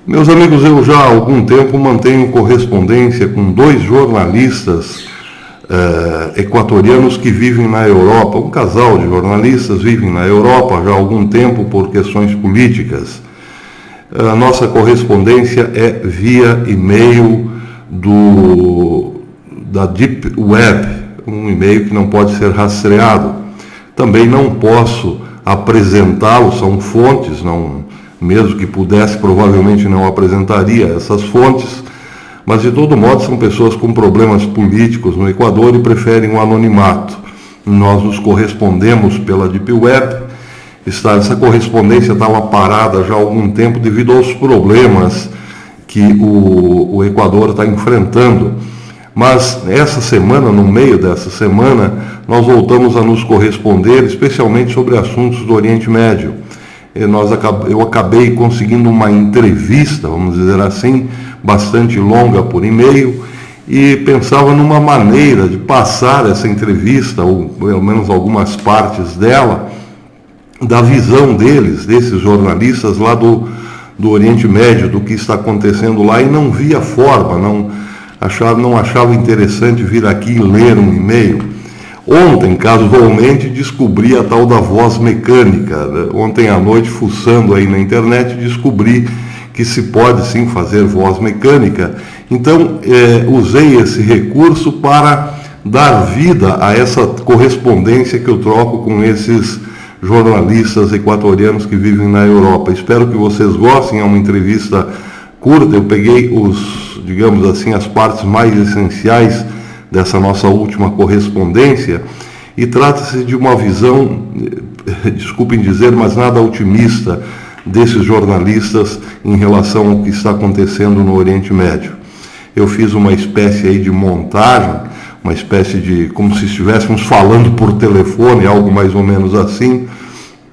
Meus amigos, eu já há algum tempo mantenho correspondência com dois jornalistas equatorianos que vivem na Europa. Um casal de jornalistas vivem na Europa já há algum tempo por questões políticas. A nossa correspondência é via e-mail da Deep Web, um e-mail que não pode ser rastreado. Também não posso apresentá-los, são fontes, mesmo que pudesse, provavelmente não apresentaria essas fontes, mas de todo modo são pessoas com problemas políticos no Equador e preferem o anonimato. Nós nos correspondemos pela Deep Web. Essa correspondência estava parada já há algum tempo devido aos problemas que o Equador está enfrentando. Mas essa semana, no meio dessa semana, nós voltamos a nos corresponder, especialmente sobre assuntos do Oriente Médio. Eu acabei conseguindo uma entrevista, vamos dizer assim, bastante longa por e-mail, e pensava numa maneira de passar essa entrevista, ou pelo menos algumas partes dela, da visão desses jornalistas lá do Oriente Médio, do que está acontecendo lá, e não via forma, não achava interessante vir aqui e ler um e-mail. Ontem, casualmente, descobri a tal da voz mecânica. Ontem à noite, fuçando aí na internet, descobri que se pode sim fazer voz mecânica. Então, usei esse recurso para dar vida a essa correspondência que eu troco com esses jornalistas equatorianos que vivem na Europa. Espero que vocês gostem, é uma entrevista curta. Eu peguei digamos assim, as partes mais essenciais dessa nossa última correspondência, e trata-se de uma visão, desculpem dizer, mas nada otimista desses jornalistas em relação ao que está acontecendo no Oriente Médio. Eu fiz uma espécie aí de montagem, uma espécie de, como se estivéssemos falando por telefone, algo mais ou menos assim,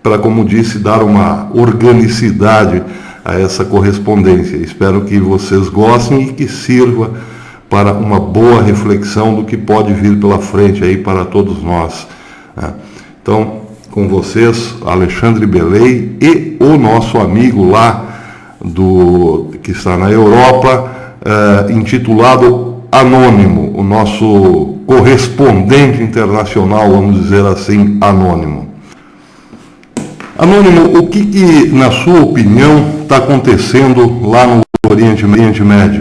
para, como disse, dar uma organicidade a essa correspondência. Espero que vocês gostem e que sirva para uma boa reflexão do que pode vir pela frente aí para todos nós. Então, com vocês, Alexandre Belei e o nosso amigo lá que está na Europa, intitulado Anônimo, o nosso correspondente internacional, vamos dizer assim, anônimo. Anônimo, o que na sua opinião está acontecendo lá no Oriente Médio?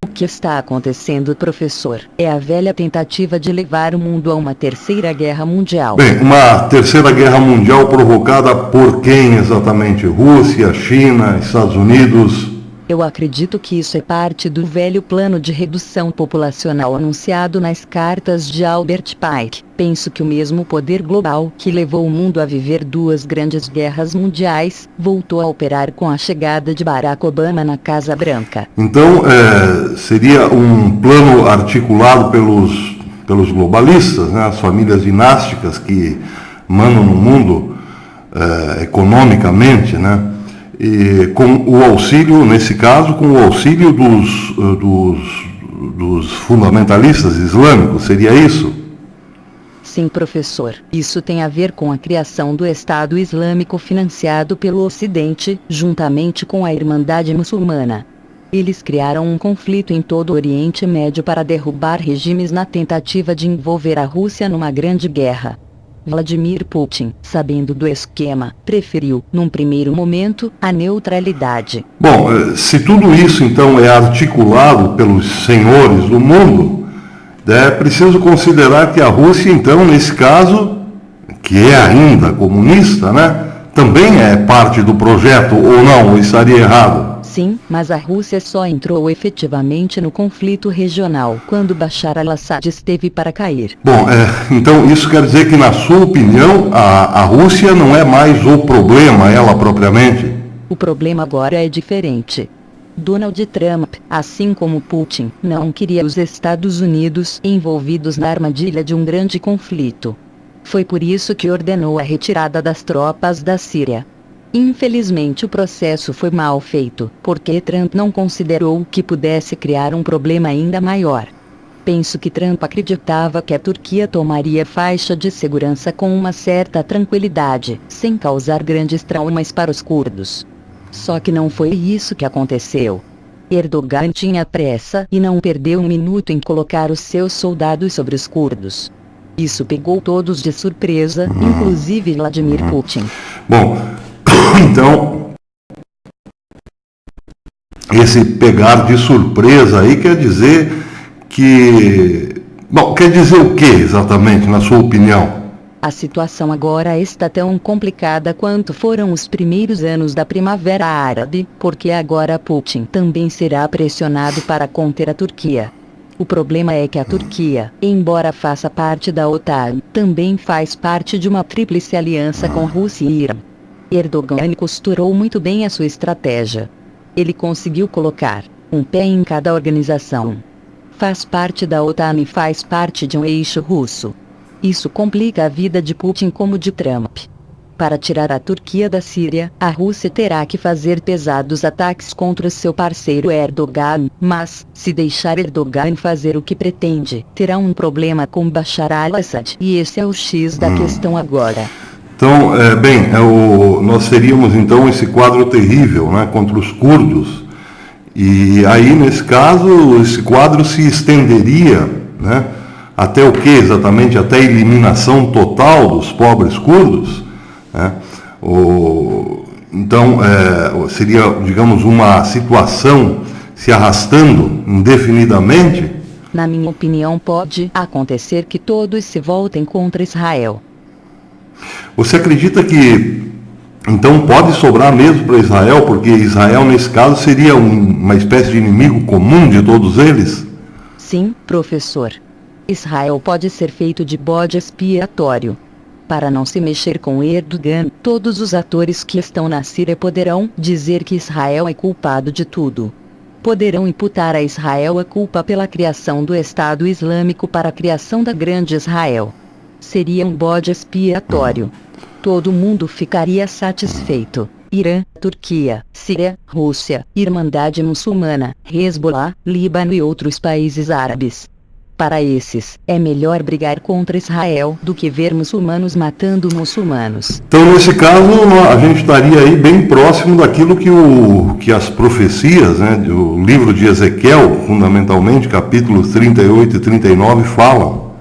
O que está acontecendo, professor, é a velha tentativa de levar o mundo a uma terceira guerra mundial. Bem, uma terceira guerra mundial provocada por quem exatamente? Rússia, China, Estados Unidos? Eu acredito que isso é parte do velho plano de redução populacional anunciado nas cartas de Albert Pike. Penso que o mesmo poder global que levou o mundo a viver duas grandes guerras mundiais voltou a operar com a chegada de Barack Obama na Casa Branca. Então, seria um plano articulado pelos globalistas, né, as famílias dinásticas que mandam no mundo economicamente, né? E com o auxílio, nesse caso, com o auxílio dos fundamentalistas islâmicos, seria isso? Sim, professor. Isso tem a ver com a criação do Estado Islâmico financiado pelo Ocidente, juntamente com a Irmandade Muçulmana. Eles criaram um conflito em todo o Oriente Médio para derrubar regimes na tentativa de envolver a Rússia numa grande guerra. Vladimir Putin, sabendo do esquema, preferiu, num primeiro momento, a neutralidade. Bom, se tudo isso então é articulado pelos senhores do mundo, é preciso considerar que a Rússia, então, nesse caso, que é ainda comunista, né, também é parte do projeto, ou não, ou estaria errado? Sim, mas a Rússia só entrou efetivamente no conflito regional quando Bashar al-Assad esteve para cair. Bom, então isso quer dizer que, na sua opinião, a Rússia não é mais o problema, ela propriamente? O problema agora é diferente. Donald Trump, assim como Putin, não queria os Estados Unidos envolvidos na armadilha de um grande conflito. Foi por isso que ordenou a retirada das tropas da Síria. Infelizmente o processo foi mal feito, porque Trump não considerou que pudesse criar um problema ainda maior. Penso que Trump acreditava que a Turquia tomaria faixa de segurança com uma certa tranquilidade, sem causar grandes traumas para os curdos. Só que não foi isso que aconteceu. Erdogan tinha pressa e não perdeu um minuto em colocar os seus soldados sobre os curdos. Isso pegou todos de surpresa, inclusive Vladimir Putin. Bom, então, esse pegar de surpresa aí quer dizer que... Bom, quer dizer o que exatamente, na sua opinião? A situação agora está tão complicada quanto foram os primeiros anos da Primavera Árabe, porque agora Putin também será pressionado para conter a Turquia. O problema é que a Turquia, embora faça parte da OTAN, também faz parte de uma tríplice aliança com Rússia e Irã. Erdogan costurou muito bem a sua estratégia. Ele conseguiu colocar um pé em cada organização. Faz parte da OTAN e faz parte de um eixo russo. Isso complica a vida de Putin como de Trump. Para tirar a Turquia da Síria, a Rússia terá que fazer pesados ataques contra seu parceiro Erdogan, mas, se deixar Erdogan fazer o que pretende, terá um problema com Bashar al-Assad. E esse é o X da questão agora. Então, nós teríamos então esse quadro terrível, né, contra os curdos, e aí, nesse caso, esse quadro se estenderia, né, até o que exatamente? Até a eliminação total dos pobres curdos? Né? Então, seria, digamos, uma situação se arrastando indefinidamente? Na minha opinião, pode acontecer que todos se voltem contra Israel. Você acredita que, então, pode sobrar mesmo para Israel, porque Israel, nesse caso, seria uma espécie de inimigo comum de todos eles? Sim, professor. Israel pode ser feito de bode expiatório. Para não se mexer com Erdogan, todos os atores que estão na Síria poderão dizer que Israel é culpado de tudo. Poderão imputar a Israel a culpa pela criação do Estado Islâmico para a criação da Grande Israel. Seria um bode expiatório. Todo mundo ficaria satisfeito. Irã, Turquia, Síria, Rússia, Irmandade Muçulmana, Hezbollah, Líbano e outros países árabes. Para esses, é melhor brigar contra Israel do que ver muçulmanos matando muçulmanos. Então, nesse caso, a gente estaria aí bem próximo daquilo que as profecias, né, do livro de Ezequiel, fundamentalmente, capítulos 38 e 39, falam.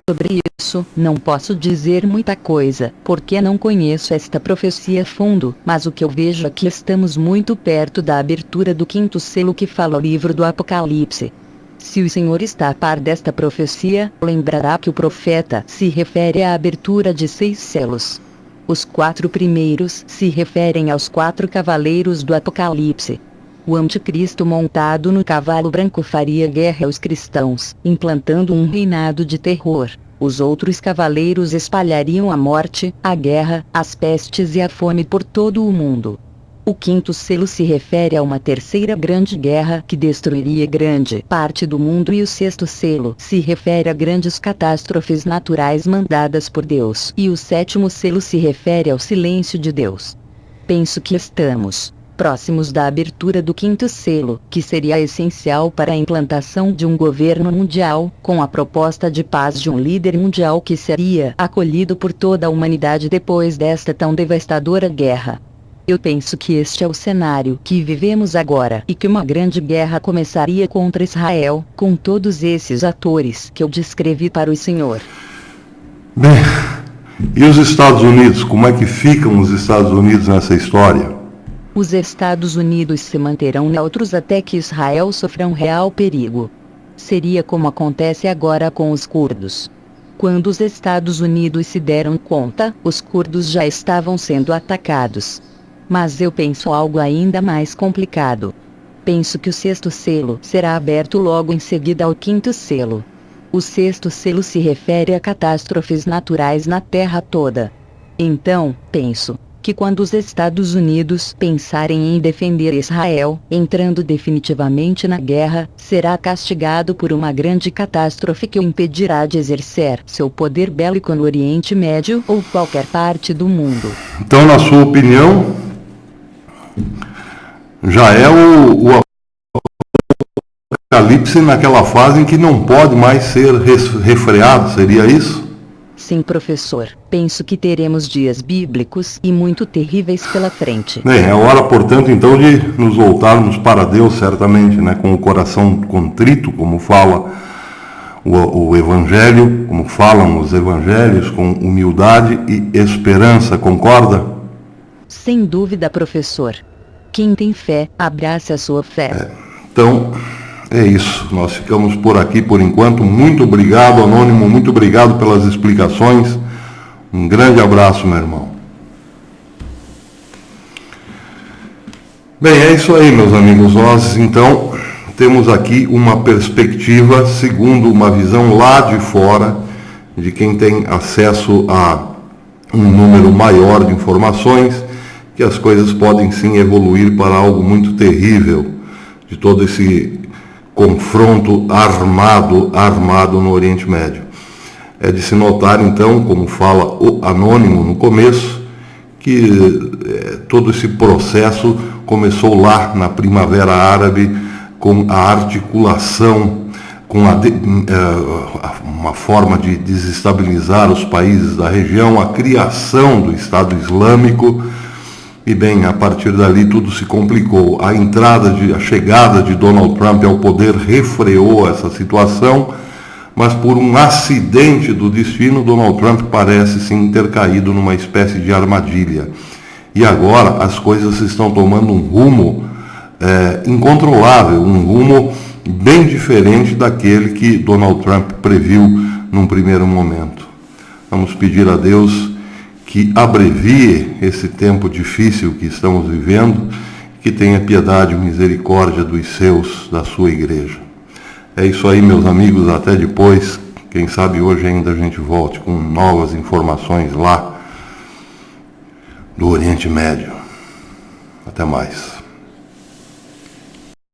Sobre isso, não posso dizer muita coisa, porque não conheço esta profecia a fundo, mas o que eu vejo é que estamos muito perto da abertura do quinto selo que fala o livro do Apocalipse. Se o Senhor está a par desta profecia, lembrará que o profeta se refere à abertura de 6 selos. Os 4 primeiros se referem aos 4 cavaleiros do Apocalipse. O anticristo montado no cavalo branco faria guerra aos cristãos, implantando um reinado de terror. Os outros cavaleiros espalhariam a morte, a guerra, as pestes e a fome por todo o mundo. O quinto selo se refere a uma terceira grande guerra que destruiria grande parte do mundo e o sexto selo se refere a grandes catástrofes naturais mandadas por Deus. E o sétimo selo se refere ao silêncio de Deus. Penso que estamos próximos da abertura do quinto selo, que seria essencial para a implantação de um governo mundial, com a proposta de paz de um líder mundial que seria acolhido por toda a humanidade depois desta tão devastadora guerra. Eu penso que este é o cenário que vivemos agora e que uma grande guerra começaria contra Israel, com todos esses atores que eu descrevi para o senhor. Bem, e os Estados Unidos? Como é que ficam os Estados Unidos nessa história? Os Estados Unidos se manterão neutros até que Israel sofra um real perigo. Seria como acontece agora com os curdos. Quando os Estados Unidos se deram conta, os curdos já estavam sendo atacados. Mas eu penso algo ainda mais complicado. Penso que o sexto selo será aberto logo em seguida ao quinto selo. O sexto selo se refere a catástrofes naturais na Terra toda. Então, penso que quando os Estados Unidos pensarem em defender Israel, entrando definitivamente na guerra, será castigado por uma grande catástrofe que o impedirá de exercer seu poder bélico no Oriente Médio ou qualquer parte do mundo. Então, na sua opinião, já é o apocalipse naquela fase em que não pode mais ser refreado, seria isso? Sim, professor. Penso que teremos dias bíblicos e muito terríveis pela frente. Bem, é hora, portanto, então, de nos voltarmos para Deus, certamente, né, com o coração contrito, como fala o Evangelho, como falam os Evangelhos, com humildade e esperança, concorda? Sem dúvida, professor. Quem tem fé, abrace a sua fé. Então, é isso. Nós ficamos por aqui por enquanto. Muito obrigado, Anônimo. Muito obrigado pelas explicações. Um grande abraço, meu irmão. Bem, é isso aí, meus amigos. Nós, então, temos aqui uma perspectiva, segundo uma visão lá de fora, de quem tem acesso a um número maior de informações, que as coisas podem sim evoluir para algo muito terrível, de todo esse confronto armado no Oriente Médio. É de se notar, então, como fala o Anônimo no começo, que todo esse processo começou lá na Primavera Árabe, com a articulação, com uma forma de desestabilizar os países da região, a criação do Estado Islâmico, e bem, a partir dali tudo se complicou. A chegada de Donald Trump ao poder refreou essa situação, mas por um acidente do destino, Donald Trump parece sim ter caído numa espécie de armadilha. E agora as coisas estão tomando um rumo incontrolável, um rumo bem diferente daquele que Donald Trump previu num primeiro momento. Vamos pedir a Deus que abrevie esse tempo difícil que estamos vivendo, que tenha piedade e misericórdia dos seus, da sua igreja. É isso aí, meus amigos, até depois. Quem sabe hoje ainda a gente volte com novas informações lá do Oriente Médio. Até mais.